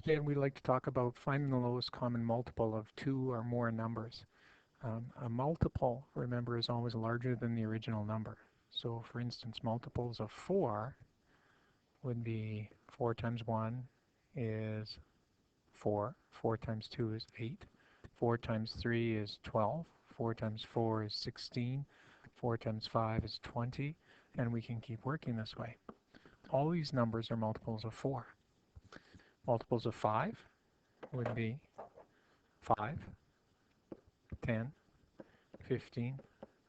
Today we'd like to talk about finding the lowest common multiple of two or more numbers. A multiple, remember, is always larger than the original number. So for instance, multiples of 4 would be 4 times 1 is 4, 4 times 2 is 8, 4 times 3 is 12, 4 times 4 is 16, 4 times 5 is 20, and we can keep working this way. All these numbers are multiples of 4. Multiples of 5 would be 5, 10, 15,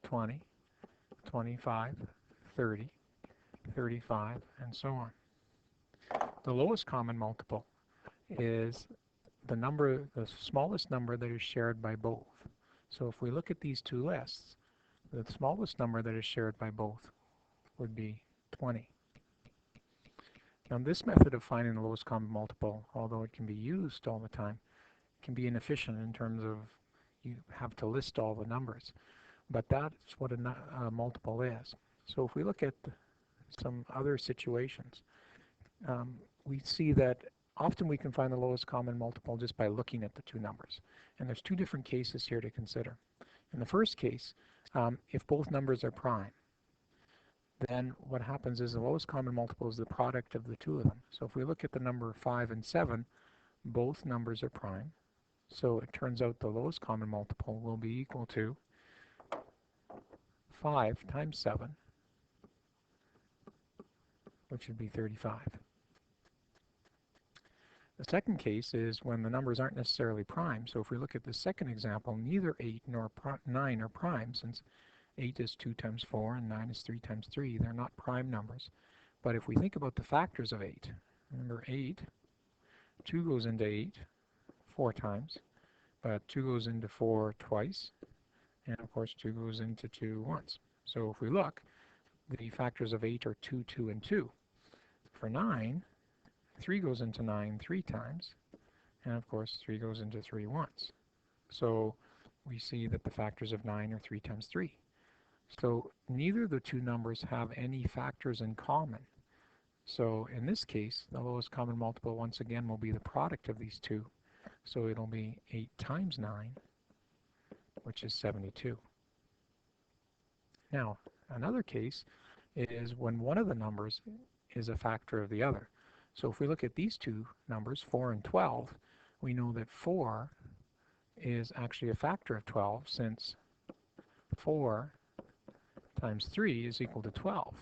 20, 25, 30, 35, and so on. The lowest common multiple is the smallest number that is shared by both. So if we look at these two lists, the smallest number that is shared by both would be 20. Now this method of finding the lowest common multiple, although it can be used all the time, can be inefficient in terms of you have to list all the numbers. But that's what a multiple is. So if we look at some other situations, we see that often we can find the lowest common multiple just by looking at the two numbers. And there's two different cases here to consider. In the first case, if both numbers are prime, then what happens is the lowest common multiple is the product of the two of them. So if we look at the number 5 and 7, both numbers are prime. So it turns out the lowest common multiple will be equal to 5 times 7, which would be 35. The second case is when the numbers aren't necessarily prime. So if we look at the second example, neither 8 nor 9 are prime, since 8 is 2 times 4 and 9 is 3 times 3. They're not prime numbers. But if we think about the factors of 8, remember 8, 2 goes into 8 4 times, but 2 goes into 4 twice, and of course 2 goes into 2 once. So if we look, the factors of 8 are 2, 2, and 2. For 9, 3 goes into 9 3 times, and of course 3 goes into 3 once. So we see that the factors of 9 are 3 times 3. So neither of the two numbers have any factors in common. So in this case, the lowest common multiple once again will be the product of these two. So it'll be 8 times 9, which is 72. Now, another case is when one of the numbers is a factor of the other. So if we look at these two numbers, 4 and 12, we know that 4 is actually a factor of 12, since 4 times 3 is equal to 12.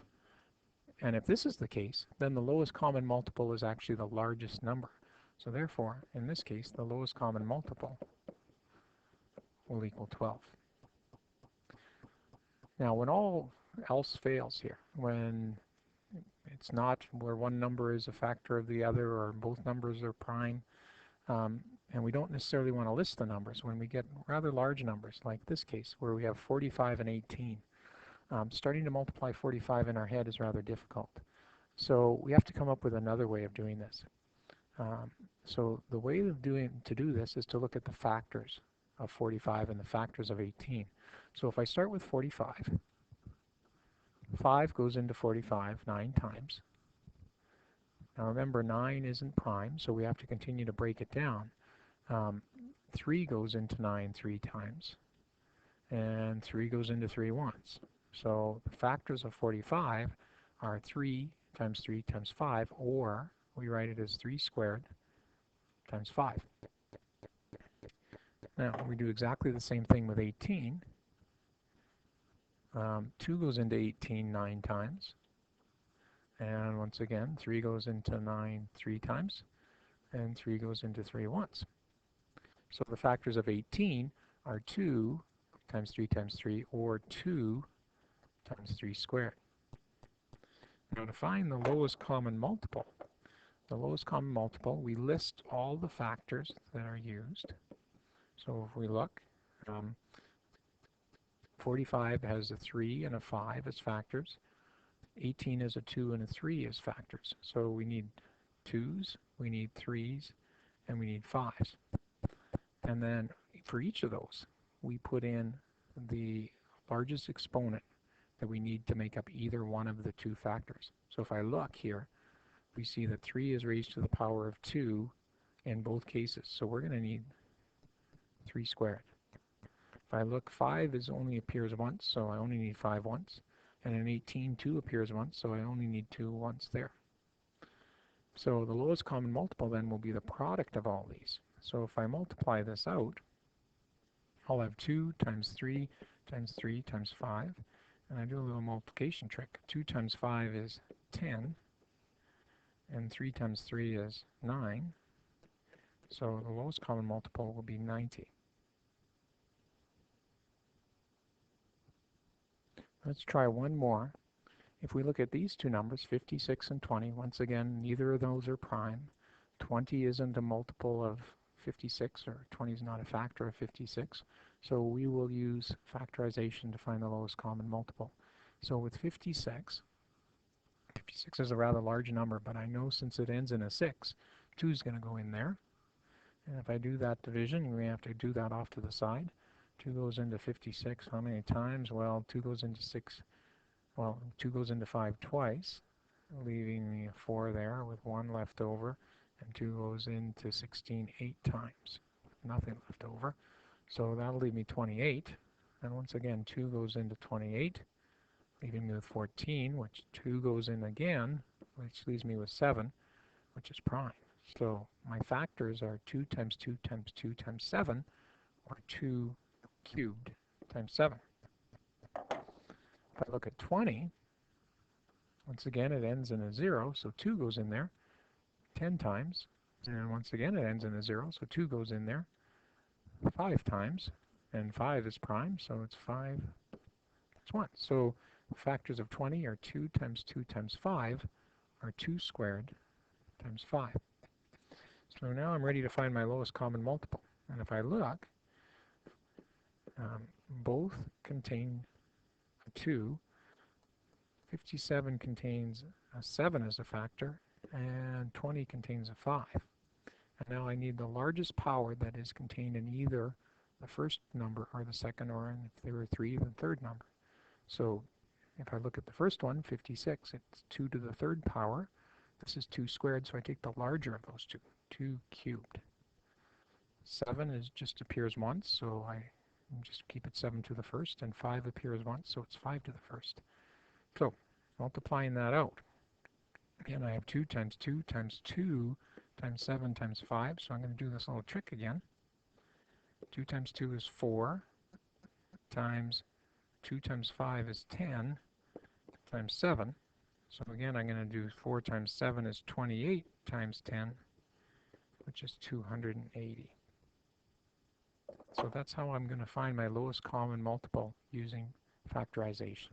And if this is the case, then the lowest common multiple is actually the largest number. So therefore, in this case, the lowest common multiple will equal 12. Now, when all else fails here, when it's not where one number is a factor of the other or both numbers are prime, and we don't necessarily want to list the numbers, when we get rather large numbers like this case where we have 45 and 18, starting to multiply 45 in our head is rather difficult. So we have to come up with another way of doing this. So the way of to do this is to look at the factors of 45 and the factors of 18. So if I start with 45, 5 goes into 45 9 times. Now remember, 9 isn't prime, so we have to continue to break it down. 3 goes into 9 3 times, and 3 goes into 3 once. So the factors of 45 are 3 times 3 times 5, or we write it as 3 squared times 5. Now we do exactly the same thing with 18. 2 goes into 18 9 times, and once again 3 goes into 9 3 times, and 3 goes into 3 once. So the factors of 18 are 2 times 3 times 3, or 2 times 3 squared. Now to find the lowest common multiple, we list all the factors that are used. So if we look, 45 has a 3 and a 5 as factors. 18 is a 2 and a 3 as factors. So we need 2's, we need 3's, and we need 5's. And then for each of those, we put in the largest exponent that we need to make up either one of the two factors. So if I look here, we see that 3 is raised to the power of 2 in both cases. So we're going to need 3 squared. If I look, 5 only appears once, so I only need 5 once. And an 18, 2 appears once, so I only need 2 once there. So the lowest common multiple then will be the product of all these. So if I multiply this out, I'll have 2 times 3 times 3 times 5. And I do a little multiplication trick. 2 times 5 is 10, and 3 times 3 is 9. So the lowest common multiple will be 90. Let's try one more. If we look at these two numbers, 56 and 20, once again, neither of those are prime. 20 isn't a multiple of 56, or 20 is not a factor of 56. So we will use factorization to find the lowest common multiple. So with 56, 56 is a rather large number, but I know since it ends in a 6, 2 is going to go in there. And if I do that division, we have to do that off to the side. 2 goes into 56 how many times? Well, 2 goes into 6. Well, 2 goes into 5 twice, leaving me a 4 there with 1 left over, and 2 goes into 16 8 times with nothing left over. So that'll leave me 28. And once again, 2 goes into 28, leaving me with 14, which 2 goes in again, which leaves me with 7, which is prime. So my factors are 2 times 2 times 2 times 7, or 2 cubed times 7. If I look at 20, once again it ends in a 0, so 2 goes in there 10 times. And once again it ends in a 0, so 2 goes in there 5 times. And 5 is prime, so it's 5 times 1. So the factors of 20 are 2 times 2 times 5, or 2 squared times 5. So now I'm ready to find my lowest common multiple. And if I look, both contain a 2. 57 contains a 7 as a factor, and 20 contains a 5. And now I need the largest power that is contained in either the first number or the second, or if there were 3, the third number. So if I look at the first one, 56, it's 2 to the third power. This is 2 squared, so I take the larger of those two, 2 cubed. 7 just appears once, so I just keep it 7 to the first, and 5 appears once, so it's 5 to the first. So multiplying that out, again I have 2 times 2 times 2 times 7 times 5, so I'm going to do this little trick again. 2 times 2 is 4, times 2 times 5 is 10, times 7. So again I'm going to do 4 times 7 is 28 times 10, which is 280. So that's how I'm going to find my lowest common multiple using factorization.